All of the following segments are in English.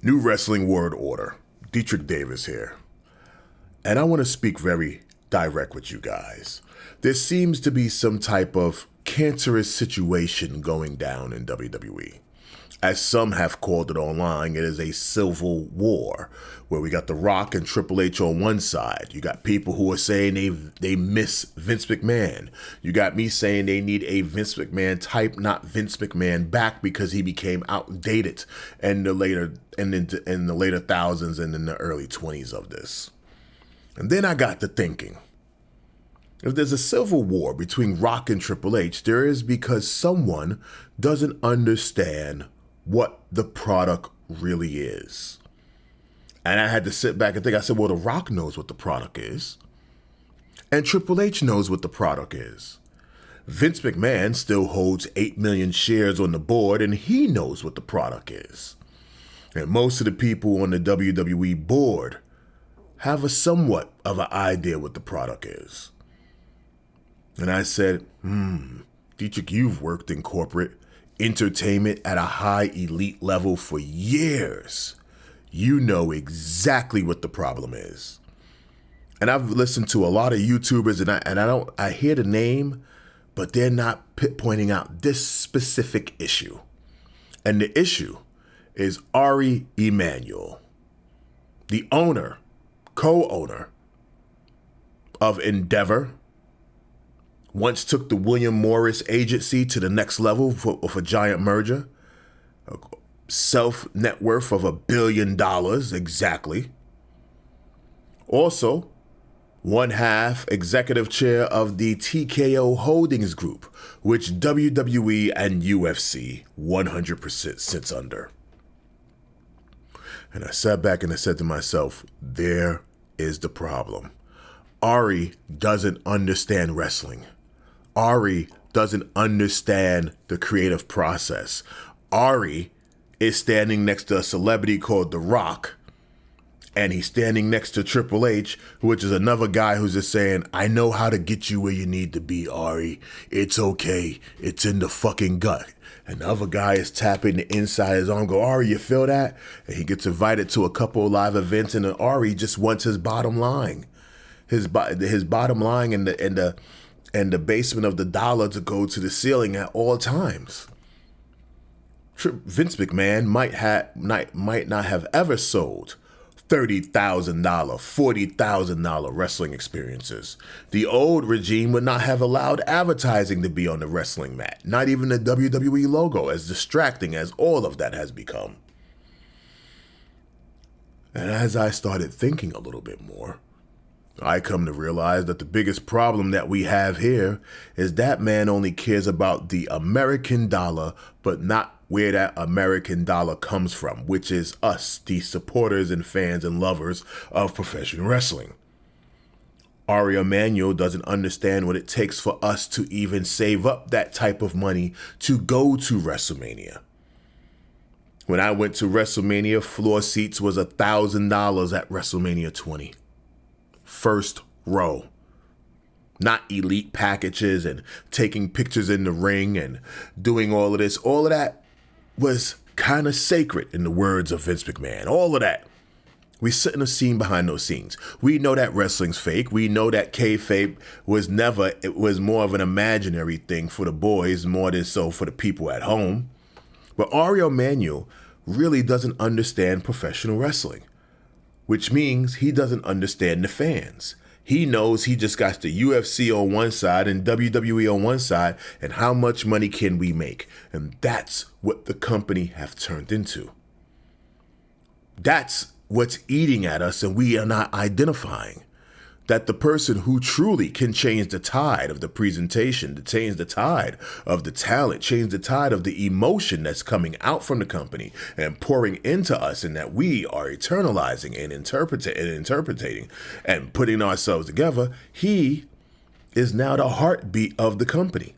New Wrestling World Order. Dietrich Davis here. And I want to speak very direct with you guys. There seems to be some type of cancerous situation going down in WWE. As some have called it online, it is a civil war where we got The Rock and Triple H on one side. You got people who are saying they miss Vince McMahon. You got me saying they need a Vince McMahon type, not Vince McMahon back because he became outdated in the later thousands and in the early 20s of this. And then I got to thinking, if there's a civil war between Rock and Triple H, there is because someone doesn't understand what the product really is. And I had to sit back and think. I said, well, The Rock knows what the product is. And Triple H knows what the product is. Vince McMahon still holds 8 million shares on the board, and he knows what the product is. And most of the people on the WWE board have a somewhat of an idea what the product is. And I said, Dietrich, you've worked in corporate entertainment at a high elite level for years. You know exactly what the problem is. And I've listened to a lot of YouTubers and I hear the name, but they're not pointing out this specific issue. And the issue is Ari Emanuel, the owner, co-owner of Endeavor, once took the William Morris agency to the next level of a giant merger, a self-net worth of $1 billion exactly. Also, one half executive chair of the TKO Holdings Group, which WWE and UFC 100% sits under. And I sat back and I said to myself, there is the problem. Ari doesn't understand wrestling. Ari doesn't understand the creative process. Ari is standing next to a celebrity called The Rock, and he's standing next to Triple H, which is another guy who's just saying, I know how to get you where you need to be, Ari. It's okay. It's in the fucking gut. And the other guy is tapping the inside of his arm, go, Ari, you feel that? And he gets invited to a couple of live events, and Ari just wants his bottom line. His bottom line and the basement of the dollar to go to the ceiling at all times. Vince McMahon might not have ever sold $30,000, $40,000 wrestling experiences. The old regime would not have allowed advertising to be on the wrestling mat, not even the WWE logo, as distracting as all of that has become. And as I started thinking a little bit more, I come to realize that the biggest problem that we have here is that man only cares about the American dollar, but not where that American dollar comes from, which is us, the supporters and fans and lovers of professional wrestling. Ari Emanuel doesn't understand what it takes for us to even save up that type of money to go to WrestleMania. When I went to WrestleMania, floor seats was $1,000 at WrestleMania 20. First row. Not elite packages and taking pictures in the ring and doing all of this. All of that was kind of sacred in the words of Vince McMahon. All of that. We sit in a scene behind those scenes. We know that wrestling's fake. We know that kayfabe it was more of an imaginary thing for the boys more than so for the people at home. But Ari Emanuel really doesn't understand professional wrestling, which means he doesn't understand the fans. He knows he just got the UFC on one side and WWE on one side, and how much money can we make? And that's what the company have turned into. That's what's eating at us, and we are not identifying that the person who truly can change the tide of the presentation, to change the tide of the talent, change the tide of the emotion that's coming out from the company and pouring into us, and that we are eternalizing and interpreting and putting ourselves together, he is now the heartbeat of the company.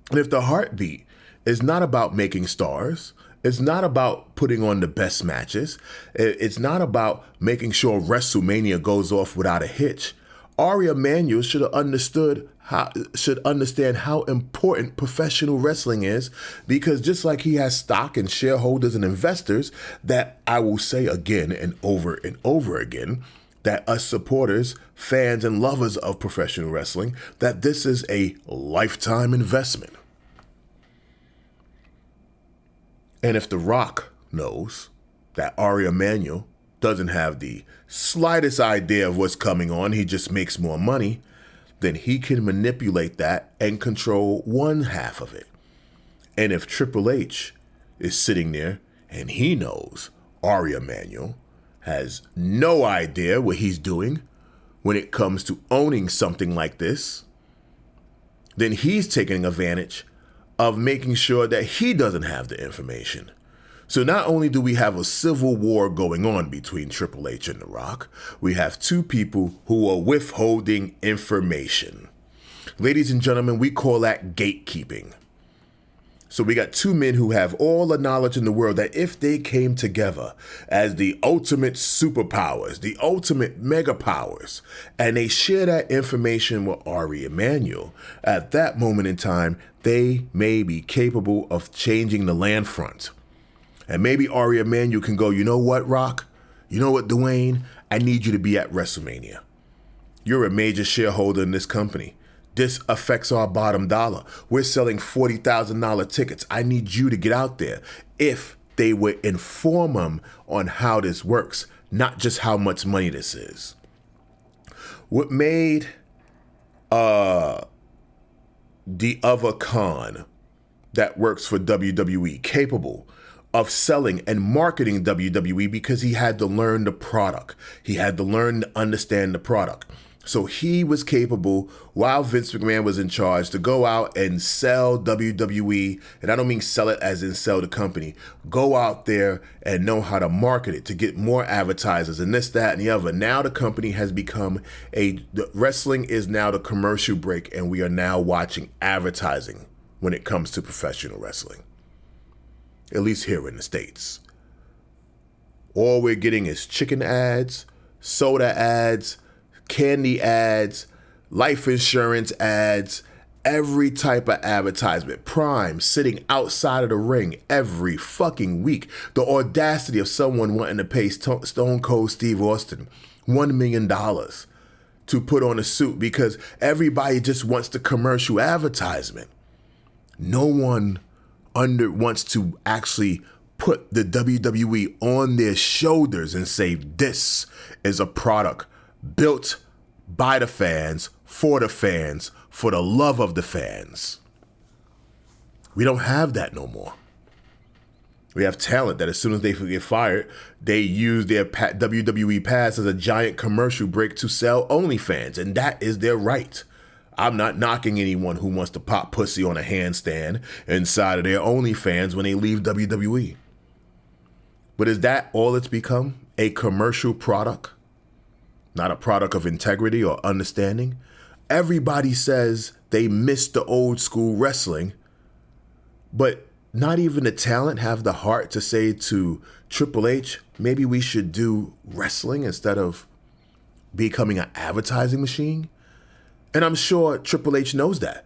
And if the heartbeat is not about making stars, it's not about putting on the best matches. It's not about making sure WrestleMania goes off without a hitch. Ari Emanuel should understand how important professional wrestling is, because just like he has stock and shareholders and investors, that I will say again and over again, that us supporters, fans, and lovers of professional wrestling, that this is a lifetime investment. And if The Rock knows that Ari Emanuel doesn't have the slightest idea of what's coming on, he just makes more money, then he can manipulate that and control one half of it. And if Triple H is sitting there and he knows Ari Emanuel has no idea what he's doing when it comes to owning something like this, then he's taking advantage of making sure that he doesn't have the information. So not only do we have a civil war going on between Triple H and The Rock, we have two people who are withholding information. Ladies and gentlemen, we call that gatekeeping. So we got two men who have all the knowledge in the world that if they came together as the ultimate superpowers, the ultimate mega powers, and they share that information with Ari Emanuel, at that moment in time, they may be capable of changing the land front. And maybe Ari Emanuel can go, you know what, Rock? You know what, Dwayne? I need you to be at WrestleMania. You're a major shareholder in this company. This affects our bottom dollar. We're selling $40,000 tickets. I need you to get out there. If they would inform them on how this works, not just how much money this is. What made the other Khan that works for WWE capable of selling and marketing WWE, because he had to learn the product. He had to learn to understand the product. So he was capable, while Vince McMahon was in charge, to go out and sell WWE. And I don't mean sell it as in sell the company. Go out there and know how to market it to get more advertisers and this, that, and the other. Now the company has become wrestling is now the commercial break, and we are now watching advertising when it comes to professional wrestling. At least here in the States. All we're getting is chicken ads, soda ads, candy ads, life insurance ads, every type of advertisement. Prime sitting outside of the ring every fucking week. The audacity of someone wanting to pay Stone Cold Steve Austin $1 million to put on a suit because everybody just wants the commercial advertisement. No one wants to actually put the WWE on their shoulders and say, this is a product built by the fans, for the love of the fans. We don't have that no more. We have talent that as soon as they get fired, they use their WWE pass as a giant commercial break to sell OnlyFans, and that is their right. I'm not knocking anyone who wants to pop pussy on a handstand inside of their OnlyFans when they leave WWE. But is that all it's become? A commercial product? Not a product of integrity or understanding? Everybody says they miss the old school wrestling, but not even the talent have the heart to say to Triple H, maybe we should do wrestling instead of becoming an advertising machine? And I'm sure Triple H knows that.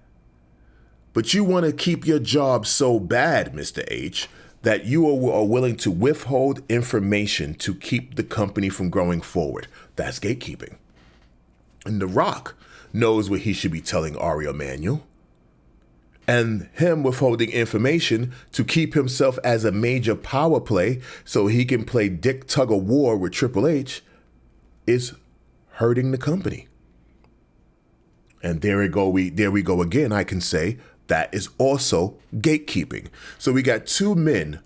But you want to keep your job so bad, Mr. H, that you are willing to withhold information to keep the company from growing forward. That's gatekeeping. And The Rock knows what he should be telling Ari Emanuel. And him withholding information to keep himself as a major power play so he can play dick tug of war with Triple H is hurting the company. And there we go again. I can say that is also gatekeeping. So we got two men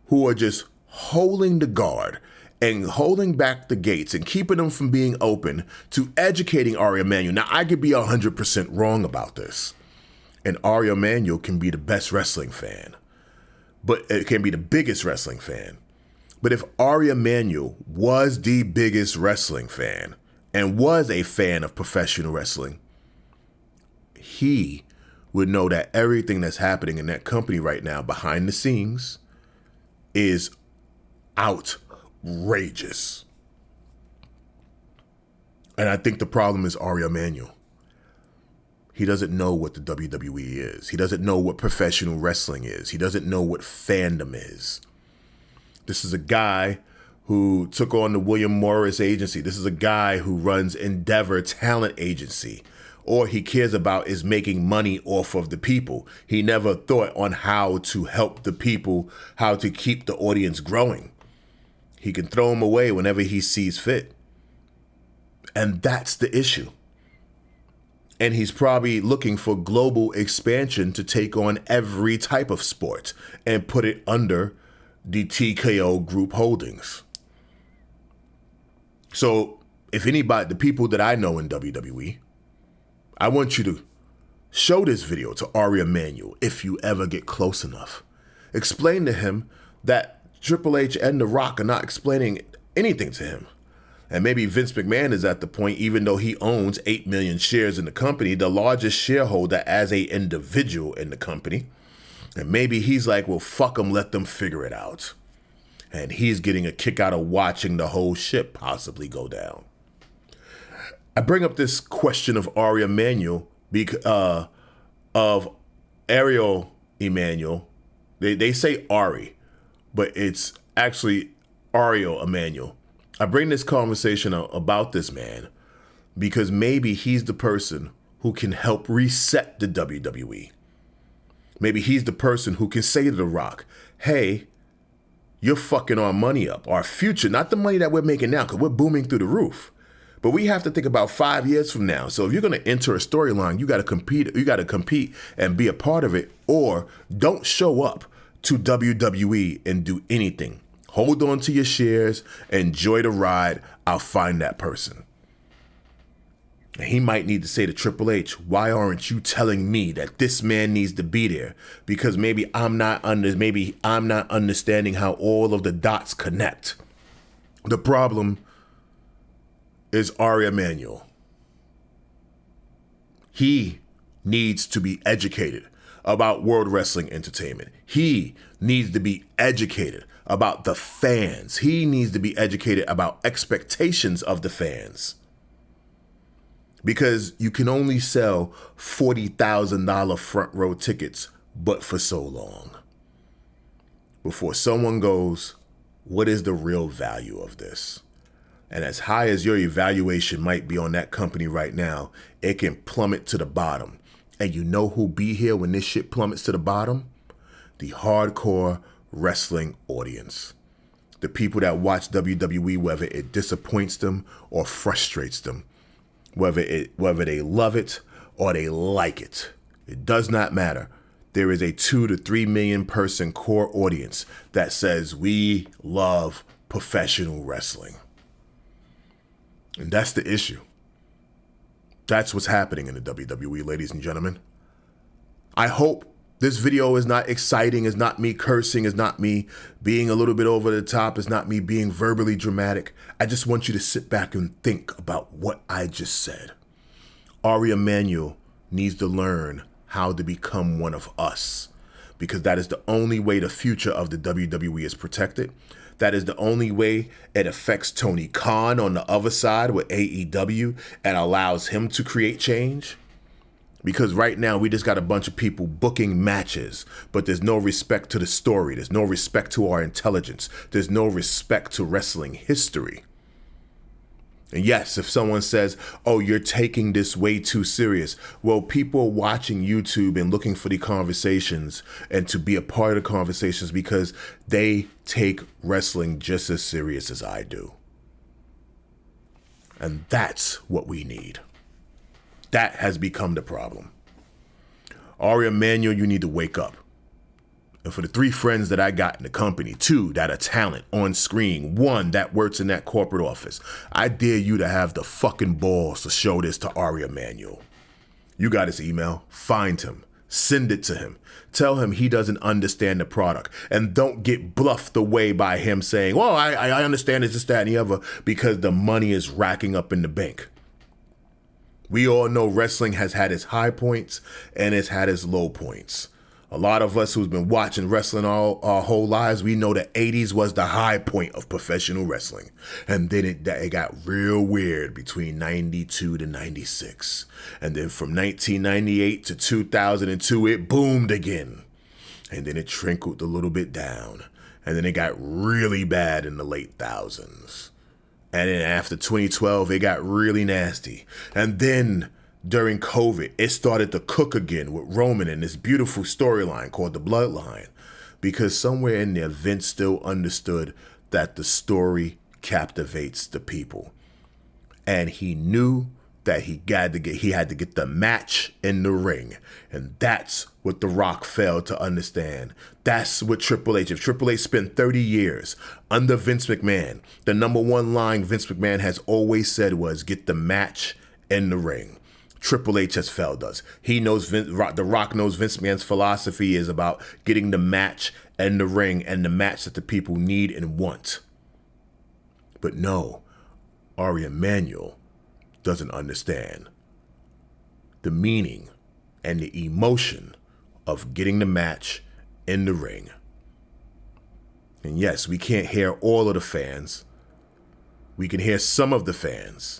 who are just holding the guard and holding back the gates and keeping them from being open to educating Ari Emanuel. Now, I could be 100% wrong about this. And Ari Emanuel can be the best wrestling fan. But it can be the biggest wrestling fan. But if Ari Emanuel was the biggest wrestling fan, and was a fan of professional wrestling, he would know that everything that's happening in that company right now behind the scenes is outrageous. And I think the problem is Ari Emanuel. He doesn't know what the WWE is. He doesn't know what professional wrestling is. He doesn't know what fandom is. This is a guy who took on the William Morris agency. This is a guy who runs Endeavor Talent Agency. All he cares about is making money off of the people. He never thought on how to help the people, how to keep the audience growing. He can throw them away whenever he sees fit. And that's the issue. And he's probably looking for global expansion to take on every type of sport and put it under the TKO Group holdings. So if anybody, the people that I know in WWE, I want you to show this video to Ari Emanuel if you ever get close enough. Explain to him that Triple H and The Rock are not explaining anything to him. And maybe Vince McMahon is at the point, even though he owns 8 million shares in the company, the largest shareholder as a individual in the company. And maybe he's like, well, fuck them, let them figure it out. And he's getting a kick out of watching the whole ship possibly go down. I bring up this question of Ari Emanuel, of Ari Emanuel. They say Ari, but it's actually Ari Emanuel. I bring this conversation about this man because maybe he's the person who can help reset the WWE. Maybe he's the person who can say to The Rock, hey, you're fucking our money up, our future, not the money that we're making now, because we're booming through the roof. But we have to think about 5 years from now. So if you're going to enter a storyline, you got to compete and be a part of it, or don't show up to WWE and do anything. Hold on to your shares, enjoy the ride. I'll find that person. And he might need to say to Triple H, why aren't you telling me that this man needs to be there? Because maybe I'm not understanding how all of the dots connect. The problem is Ari Emanuel. He needs to be educated about World Wrestling Entertainment. He needs to be educated about the fans. He needs to be educated about expectations of the fans. Because you can only sell $40,000 front row tickets, but for so long. Before someone goes, what is the real value of this? And as high as your evaluation might be on that company right now, it can plummet to the bottom. And you know who'll be here when this shit plummets to the bottom? The hardcore wrestling audience. The people that watch WWE, whether it disappoints them or frustrates them. Whether they love it or they like it. It does not matter. There is a 2 to 3 million person core audience that says we love professional wrestling. And that's the issue. That's what's happening in the WWE, ladies and gentlemen. I hope this video is not exciting, is not me cursing, is not me being a little bit over the top, is not me being verbally dramatic. I just want you to sit back and think about what I just said. Ari Emanuel needs to learn how to become one of us, because that is the only way the future of the WWE is protected. That is the only way it affects Tony Khan on the other side with AEW and allows him to create change. Because right now we just got a bunch of people booking matches, but there's no respect to the story. There's no respect to our intelligence. There's no respect to wrestling history. And yes, if someone says, oh, you're taking this way too serious. Well, people are watching YouTube and looking for the conversations and to be a part of the conversations because they take wrestling just as serious as I do. And that's what we need. That has become the problem. Ari Emanuel, you need to wake up. And for the 3 friends that I got in the company, 2 that are talent on screen, 1 that works in that corporate office, I dare you to have the fucking balls to show this to Ari Emanuel. You got his email, find him, send it to him, tell him he doesn't understand the product, and don't get bluffed away by him saying, well, I understand it's this, that, and the other, because the money is racking up in the bank. We all know wrestling has had its high points and it's had its low points. A lot of us who's been watching wrestling all our whole lives, we know the 80s was the high point of professional wrestling. And then it got real weird between 92 to 96. And then from 1998 to 2002, it boomed again. And then it trickled a little bit down. And then it got really bad in the late thousands. And then after 2012, it got really nasty. And then during COVID, it started to cook again with Roman and this beautiful storyline called The Bloodline. Because somewhere in there, Vince still understood that the story captivates the people. And he knew that he had to get the match in the ring. And that's what The Rock failed to understand. That's what Triple H, if Triple H spent 30 years under Vince McMahon, the number one line Vince McMahon has always said was, get the match in the ring. Triple H has failed us. He knows The Rock knows Vince McMahon's philosophy is about getting the match in the ring and the match that the people need and want. But no, Ari Emanuel doesn't understand the meaning and the emotion of getting the match in the ring. And yes, we can't hear all of the fans. We can hear some of the fans.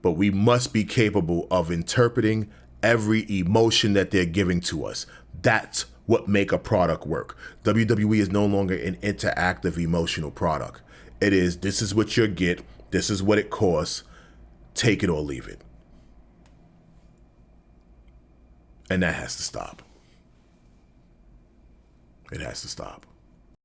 But we must be capable of interpreting every emotion that they're giving to us. That's what make a product work. WWE is no longer an interactive emotional product. It is, this is what you'll get. This is what it costs. Take it or leave it. And that has to stop. It has to stop.